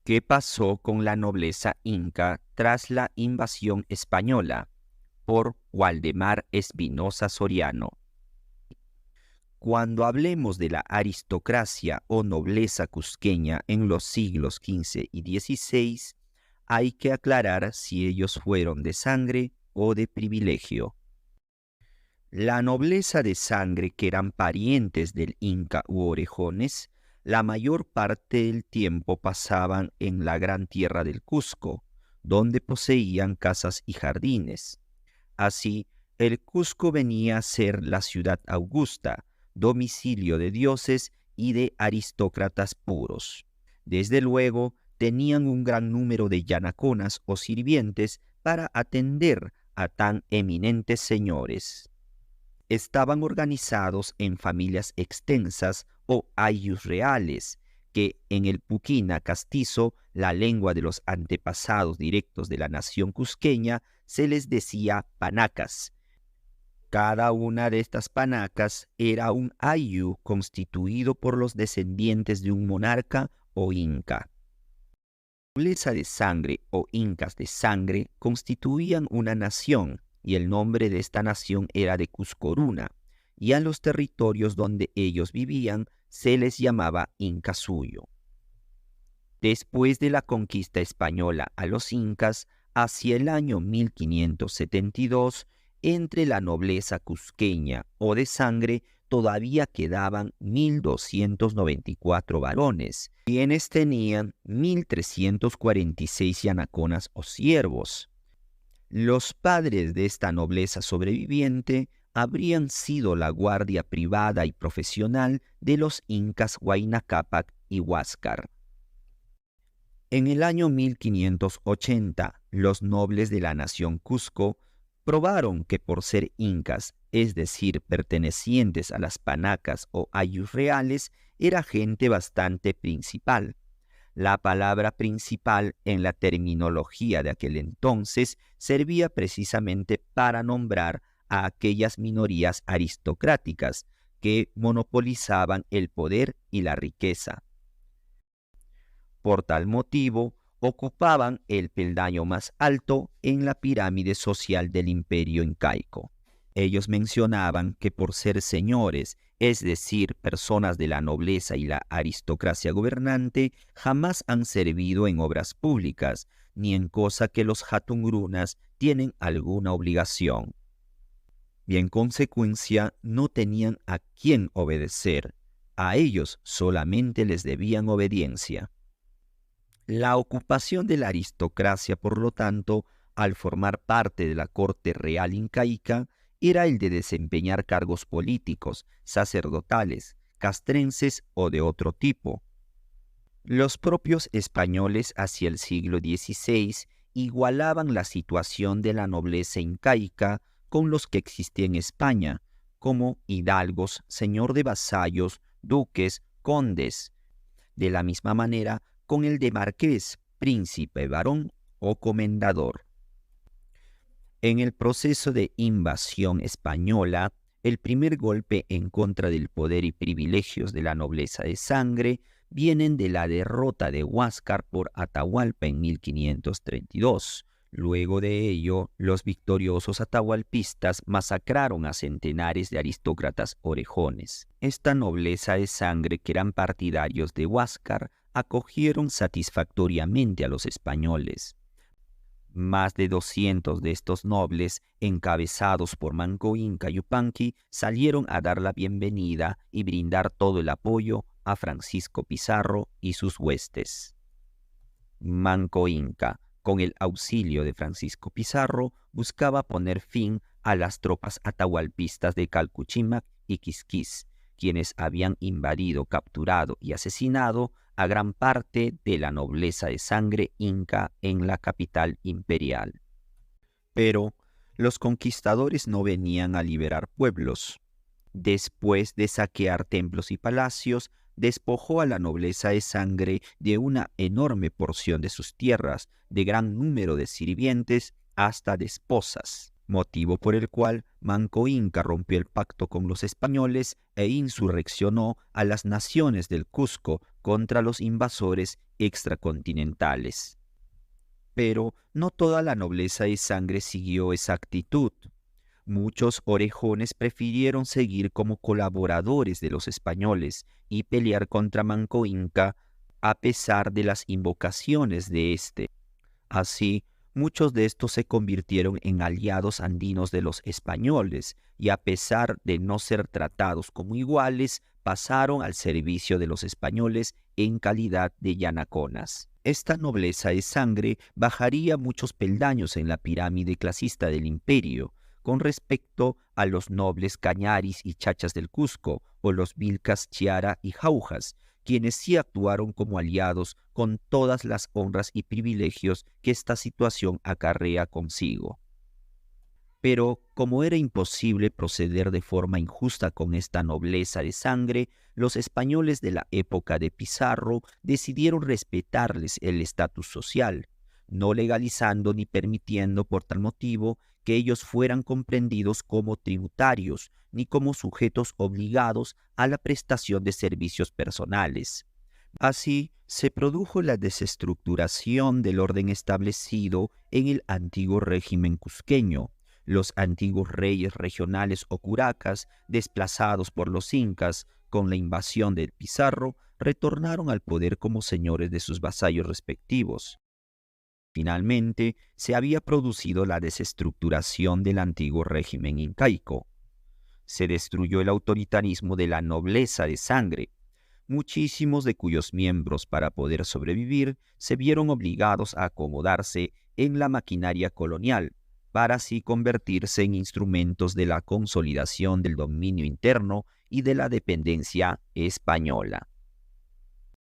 ¿Qué pasó con la nobleza inca tras la invasión española? Por Waldemar Espinosa Soriano. Cuando hablemos de la aristocracia o nobleza cusqueña en los siglos XV y XVI, hay que aclarar si ellos fueron de sangre o de privilegio. La nobleza de sangre, que eran parientes del Inca u orejones, la mayor parte del tiempo pasaban en la gran tierra del Cusco, donde poseían casas y jardines. Así, el Cusco venía a ser la ciudad augusta, domicilio de dioses y de aristócratas puros. Desde luego, tenían un gran número de yanaconas o sirvientes para atender a tan eminentes señores. Estaban organizados en familias extensas o ayllus reales, que en el puquina castizo, la lengua de los antepasados directos de la nación cusqueña, se les decía panacas. Cada una de estas panacas era un ayllu constituido por los descendientes de un monarca o inca. La nobleza de sangre o incas de sangre constituían una nación, y el nombre de esta nación era de Cuscoruna, y a los territorios donde ellos vivían se les llamaba Incasuyo. Después de la conquista española a los incas, hacia el año 1572, entre la nobleza cusqueña o de sangre todavía quedaban 1.294 varones, quienes tenían 1.346 yanaconas o siervos. Los padres de esta nobleza sobreviviente habrían sido la guardia privada y profesional de los incas Huayna Cápac y Huáscar. En el año 1580, los nobles de la nación Cusco probaron que por ser incas, es decir, pertenecientes a las panacas o ayllus reales, era gente bastante principal. La palabra principal en la terminología de aquel entonces servía precisamente para nombrar a aquellas minorías aristocráticas que monopolizaban el poder y la riqueza. Por tal motivo, ocupaban el peldaño más alto en la pirámide social del imperio incaico. Ellos mencionaban que por ser señores, es decir, personas de la nobleza y la aristocracia gobernante, jamás han servido en obras públicas, ni en cosa que los hatungrunas tienen alguna obligación. Y en consecuencia no tenían a quién obedecer, a ellos solamente les debían obediencia. La ocupación de la aristocracia, por lo tanto, al formar parte de la corte real incaica, era el de desempeñar cargos políticos, sacerdotales, castrenses o de otro tipo. Los propios españoles hacia el siglo XVI igualaban la situación de la nobleza incaica con los que existían en España, como hidalgos, señor de vasallos, duques, condes. De la misma manera, con el de marqués, príncipe, barón o comendador. En el proceso de invasión española, el primer golpe en contra del poder y privilegios de la nobleza de sangre vienen de la derrota de Huáscar por Atahualpa en 1532. Luego de ello, los victoriosos atahualpistas masacraron a centenares de aristócratas orejones. Esta nobleza de sangre, que eran partidarios de Huáscar, acogieron satisfactoriamente a los españoles. Más de 200 de estos nobles, encabezados por Manco Inca Yupanqui, salieron a dar la bienvenida y brindar todo el apoyo a Francisco Pizarro y sus huestes. Manco Inca, con el auxilio de Francisco Pizarro, buscaba poner fin a las tropas atahualpistas de Calcuchímac y Quisquís, quienes habían invadido, capturado y asesinado a gran parte de la nobleza de sangre inca en la capital imperial. Pero los conquistadores no venían a liberar pueblos. Después de saquear templos y palacios, despojó a la nobleza de sangre de una enorme porción de sus tierras, de gran número de sirvientes, hasta de esposas. motivo por el cual Manco Inca rompió el pacto con los españoles e insurreccionó a las naciones del Cusco contra los invasores extracontinentales. Pero no toda la nobleza de sangre siguió esa actitud. Muchos orejones prefirieron seguir como colaboradores de los españoles y pelear contra Manco Inca a pesar de las invocaciones de éste. Así, muchos de estos se convirtieron en aliados andinos de los españoles y a pesar de no ser tratados como iguales, pasaron al servicio de los españoles en calidad de yanaconas. Esta nobleza de sangre bajaría muchos peldaños en la pirámide clasista del imperio, con respecto a los nobles cañaris y chachas del Cusco, o los vilcas, chiara y jaujas, quienes sí actuaron como aliados con todas las honras y privilegios que esta situación acarrea consigo. Pero como era imposible proceder de forma injusta con esta nobleza de sangre, los españoles de la época de Pizarro decidieron respetarles el estatus social, no legalizando ni permitiendo por tal motivo que ellos fueran comprendidos como tributarios ni como sujetos obligados a la prestación de servicios personales. Así, se produjo la desestructuración del orden establecido en el antiguo régimen cusqueño. Los antiguos reyes regionales o curacas, desplazados por los incas con la invasión del Pizarro, retornaron al poder como señores de sus vasallos respectivos. Finalmente, se había producido la desestructuración del antiguo régimen incaico. Se destruyó el autoritarismo de la nobleza de sangre, muchísimos de cuyos miembros, para poder sobrevivir, se vieron obligados a acomodarse en la maquinaria colonial, para así convertirse en instrumentos de la consolidación del dominio interno y de la dependencia española.